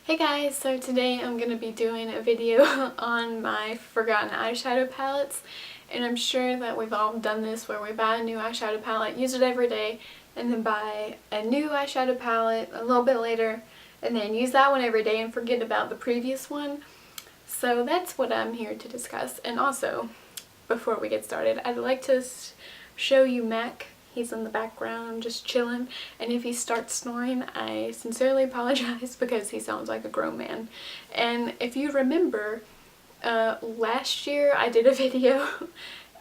Hey guys, so today I'm going to be doing a video on my forgotten eyeshadow palettes, and I'm sure that we've all done this where we buy a new eyeshadow palette, use it every day, and then buy a new eyeshadow palette a little bit later, and then use that one every day and forget about the previous one. So that's what I'm here to discuss. And also, before we get started, I'd like to show you Mac. He's in the background just chilling, and if he starts snoring, I sincerely apologize because he sounds like a grown man. And if you remember, last year I did a video,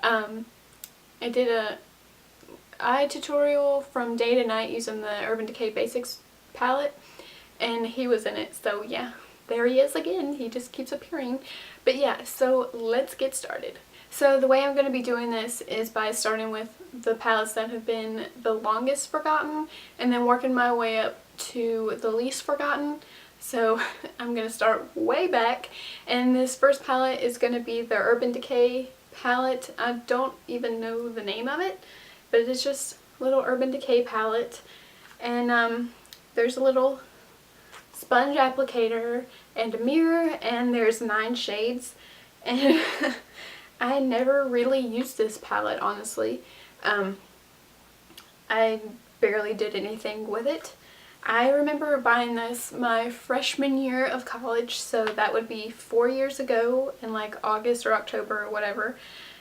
I did a eye tutorial from day to night using the Urban Decay Basics palette, and he was in it, so yeah, there he is again, he just keeps appearing. But yeah, so let's get started. So the way I'm going to be doing this is by starting with the palettes that have been the longest forgotten and then working my way up to the least forgotten. So I'm going to start way back, and this first palette is going to be the Urban Decay palette. I don't even know the name of it, but it's just a little Urban Decay palette, and there's a little sponge applicator and a mirror, and there's 9 shades, and I never really used this palette, honestly. I barely did anything with it. I remember buying this my freshman year of college, so that would be 4 years ago in like August or October or whatever,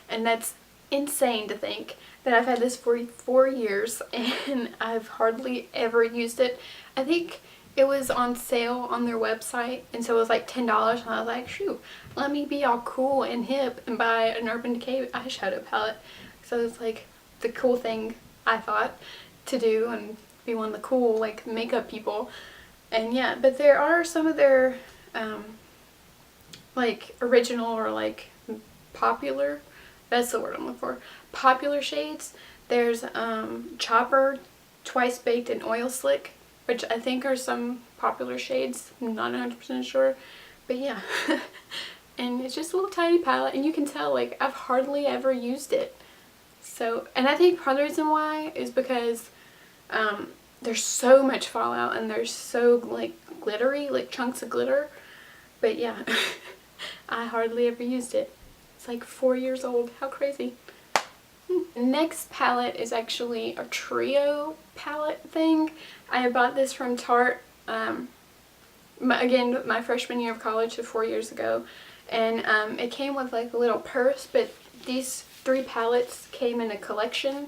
and that's insane to think that I've had this for 4 years and I've hardly ever used it. I think it was on sale on their website, and so it was like $10, and I was like, shoot, let me be all cool and hip and buy an Urban Decay eyeshadow palette. So it's like the cool thing I thought to do and be one of the cool like makeup people. And yeah, but there are some of their like original or like popular, that's the word I'm looking for, popular shades. There's Chopper, Twice Baked, and Oil Slick, which I think are some popular shades. I'm not 100% sure, but yeah. And it's just a little tiny palette, and you can tell like I've hardly ever used it. So, and I think part of the reason why is because there's so much fallout and they're so like glittery, like chunks of glitter. But yeah, I hardly ever used it. It's like 4 years old. How crazy. The next palette is actually a trio palette thing. I bought this from Tarte, again, my freshman year of college, so 4 years ago. And it came with like a little purse, but these 3 palettes came in a collection.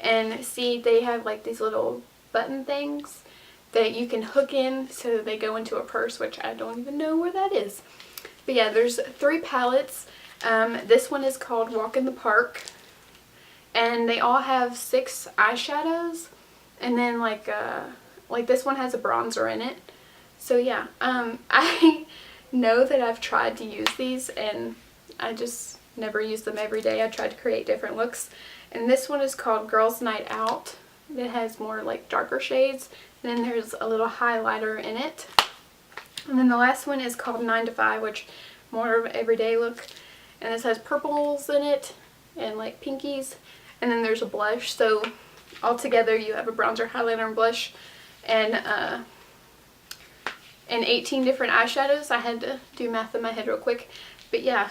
And see, they have like these little button things that you can hook in so that they go into a purse, which I don't even know where that is. But yeah, there's 3 palettes. This one is called Walk in the Park, and they all have 6 eyeshadows, and then like this one has a bronzer in it. So yeah, I know that I've tried to use these and I just never use them every day. I tried to create different looks, and this one is called Girls Night Out. It has more like darker shades, and then there's a little highlighter in it. And then the last one is called 9 to 5, which more of an everyday look, and this has purples in it and like pinkies, and then there's a blush. So all together you have a bronzer, highlighter, and blush, and 18 different eyeshadows. I had to do math in my head real quick, but yeah.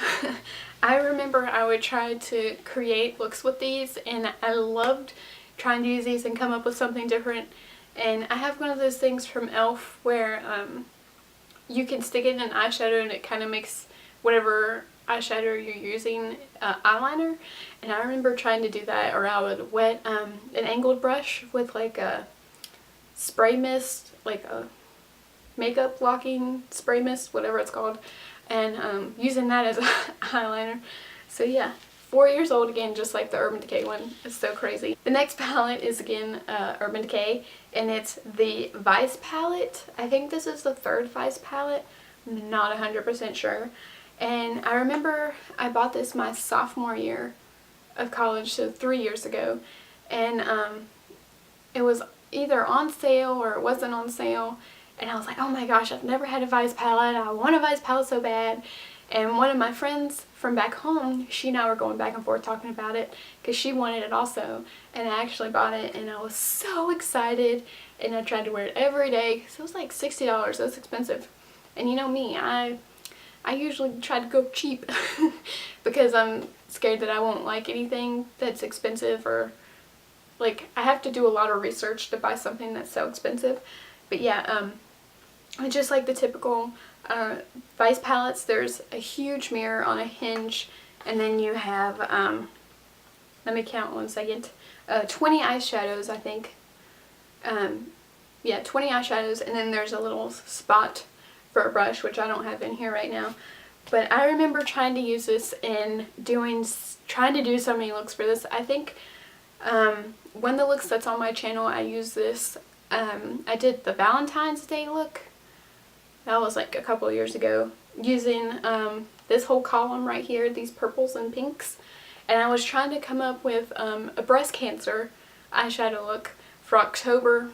I remember I would try to create looks with these, and I loved trying to use these and come up with something different. And I have one of those things from e.l.f. where you can stick it in an eyeshadow and it kind of makes whatever eyeshadow you're using eyeliner. And I remember trying to do that, or I would wet an angled brush with like a spray mist, like a makeup locking spray mist, whatever it's called, and using that as a eyeliner. So yeah, 4 years old again, just like the Urban Decay one. It's so crazy. The next palette is again Urban Decay, and it's the Vice palette. I think this is the 3rd Vice palette. I'm not 100% sure. And I remember I bought this my sophomore year of college, so 3 years ago, and it was either on sale or it wasn't on sale, and I was like, oh my gosh, I've never had a Vice palette, I want a Vice palette so bad. And one of my friends from back home, she and I were going back and forth talking about it because she wanted it also, and I actually bought it, and I was so excited, and I tried to wear it every day because it was like $60. It was expensive. And you know me, I usually try to go cheap because I'm scared that I won't like anything that's expensive, or like I have to do a lot of research to buy something that's so expensive. But yeah, just like the typical Vice palettes, there's a huge mirror on a hinge, and then you have, let me count 1 second, 20 eyeshadows, I think. Yeah, 20 eyeshadows, and then there's a little spot for a brush, which I don't have in here right now. But I remember trying to use this and trying to do so many looks for this. I think one of the looks that's on my channel, I use this. I did the Valentine's Day look. That was like a couple of years ago, using this whole column right here, these purples and pinks. And I was trying to come up with a breast cancer eyeshadow look for October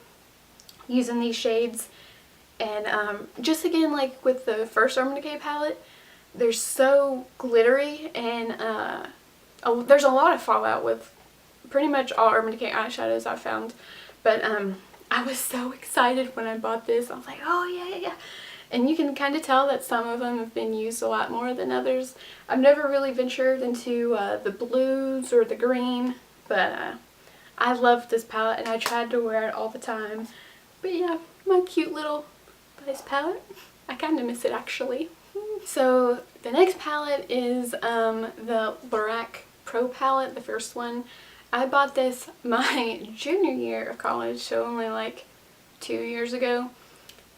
using these shades. And just again, like with the first Urban Decay palette, they're so glittery, and there's a lot of fallout with pretty much all Urban Decay eyeshadows I've found. But I was so excited when I bought this. I was like, oh yeah, yeah, yeah. And you can kind of tell that some of them have been used a lot more than others. I've never really ventured into the blues or the green, but I love this palette and I tried to wear it all the time. But yeah, my cute little Vice palette. I kind of miss it actually. So the next palette is the Lorac Pro palette, the first one. I bought this my junior year of college, so only like 2 years ago.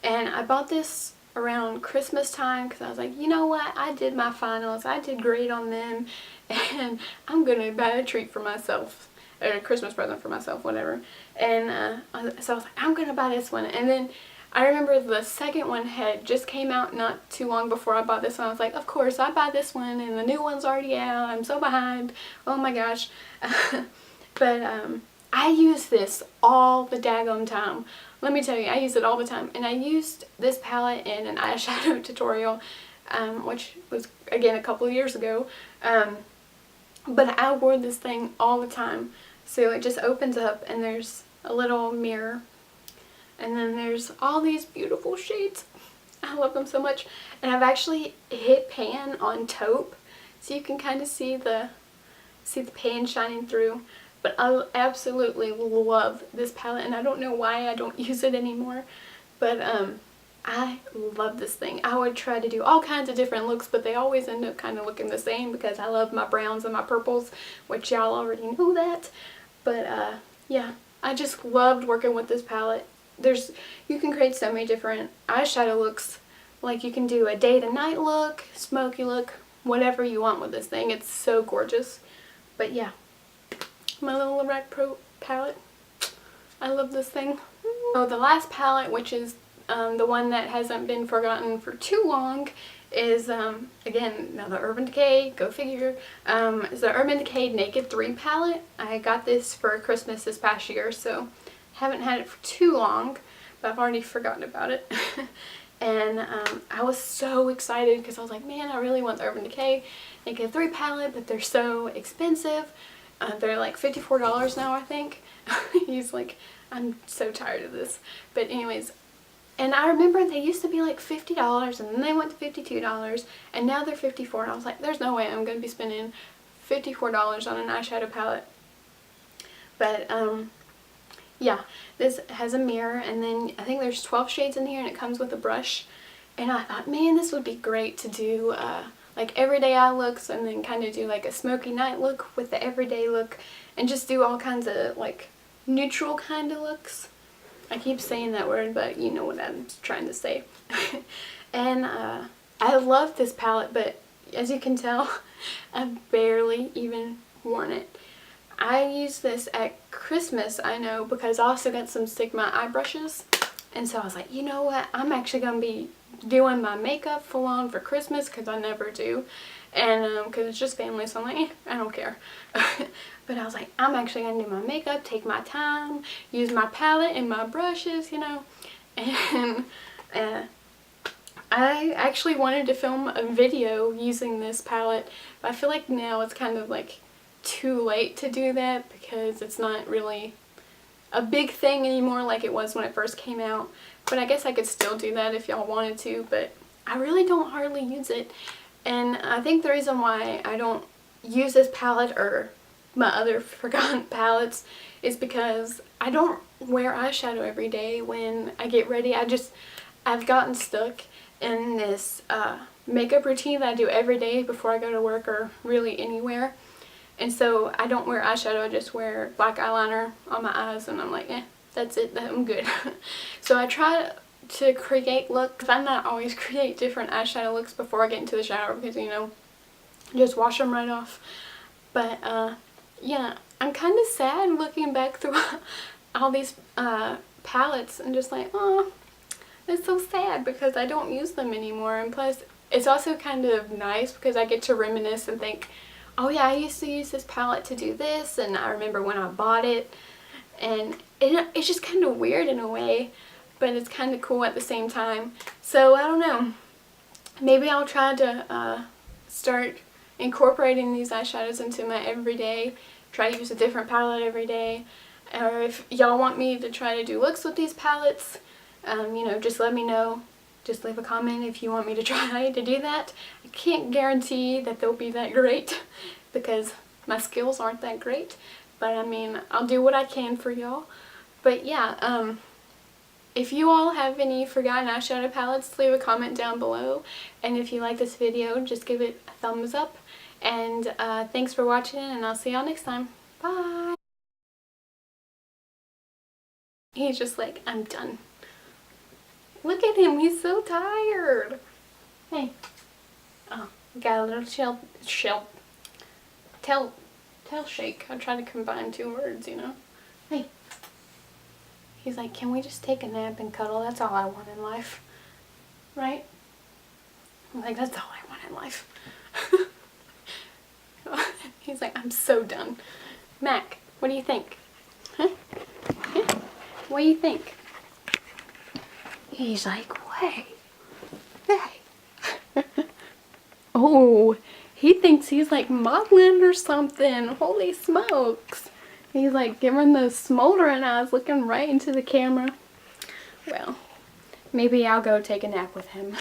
And I bought this around Christmas time because I was like, you know what, I did my finals, I did great on them, and I'm gonna buy a treat for myself, or a Christmas present for myself, whatever. And so I was like, I'm gonna buy this one. And then I remember the second one had just came out not too long before I bought this one. I was like, of course, I buy this one and the new one's already out, I'm so behind, oh my gosh. But I use this all the daggone time. Let me tell you, I use it all the time. And I used this palette in an eyeshadow tutorial, which was, again, a couple of years ago. But I wore this thing all the time. So it just opens up and there's a little mirror. And then there's all these beautiful shades. I love them so much. And I've actually hit pan on taupe, so you can kind of see the pan shining through. But I absolutely love this palette, and I don't know why I don't use it anymore. But I love this thing. I would try to do all kinds of different looks, but they always end up kind of looking the same because I love my browns and my purples, which y'all already know that. But yeah, I just loved working with this palette. You can create so many different eyeshadow looks. Like you can do a day to night look, smoky look, whatever you want with this thing. It's so gorgeous. But yeah, my little Lorac Pro palette. I love this thing. So the last palette, which is the one that hasn't been forgotten for too long, is again another Urban Decay, go figure. It's the Urban Decay Naked 3 palette. I got this for Christmas this past year, so haven't had it for too long, but I've already forgotten about it. And I was so excited because I was like, man, I really want the Urban Decay Naked 3 palette, but they're so expensive. They're like $54 now, I think. He's like, I'm so tired of this. But anyways, and I remember they used to be like $50, and then they went to $52, and now they're $54. And I was like, there's no way I'm going to be spending $54 on an eyeshadow palette. But yeah, this has a mirror, and then I think there's 12 shades in here, and it comes with a brush. And I thought, man, this would be great to do like everyday eye looks, and then kind of do like a smoky night look with the everyday look, and just do all kinds of like neutral kind of looks. I keep saying that word, but you know what I'm trying to say. And I love this palette, but as you can tell, I've barely even worn it. I used this at Christmas, I know, because I also got some Sigma eye brushes, and so I was like, you know what, I'm actually going to be doing my makeup full on for Christmas, because I never do, and because it's just family, so I'm like, I don't care. But I was like, I'm actually going to do my makeup, take my time, use my palette and my brushes, you know. And I actually wanted to film a video using this palette, but I feel like now it's kind of like too late to do that because it's not really a big thing anymore like it was when it first came out. But I guess I could still do that if y'all wanted to, but I really don't hardly use it. And I think the reason why I don't use this palette or my other Forgotten palettes is because I don't wear eyeshadow every day when I get ready. I've gotten stuck in this makeup routine that I do every day before I go to work or really anywhere. And so I don't wear eyeshadow, I just wear black eyeliner on my eyes and I'm like, that's it, I'm good. So I try to create looks. I not always create different eyeshadow looks before I get into the shower because, you know, just wash them right off. But yeah, I'm kind of sad looking back through all these palettes and just like, oh, it's so sad because I don't use them anymore. And plus, it's also kind of nice because I get to reminisce and think, oh yeah, I used to use this palette to do this, and I remember when I bought it. And it's just kind of weird in a way, but it's kind of cool at the same time. So I don't know, maybe I'll try to start incorporating these eyeshadows into my everyday, try to use a different palette every day. Or if y'all want me to try to do looks with these palettes, you know, just let me know. Just leave a comment if you want me to try to do that. I can't guarantee that they'll be that great because my skills aren't that great. But I mean, I'll do what I can for y'all. But yeah, if you all have any Forgotten eyeshadow palettes, leave a comment down below. And if you like this video, just give it a thumbs up. And thanks for watching, and I'll see y'all next time. Bye! He's just like, I'm done. Look at him, he's so tired. Hey. Oh, got a little tail shake. I try to combine two words, you know. Hey. He's like, can we just take a nap and cuddle? That's all I want in life. Right? I'm like, that's all I want in life. He's like, I'm so done. Mac, what do you think? Huh? Yeah. What do you think? He's like, wait. Hey. Oh, he thinks he's like modeling or something. Holy smokes. He's like giving those smoldering eyes, looking right into the camera. Well, maybe I'll go take a nap with him.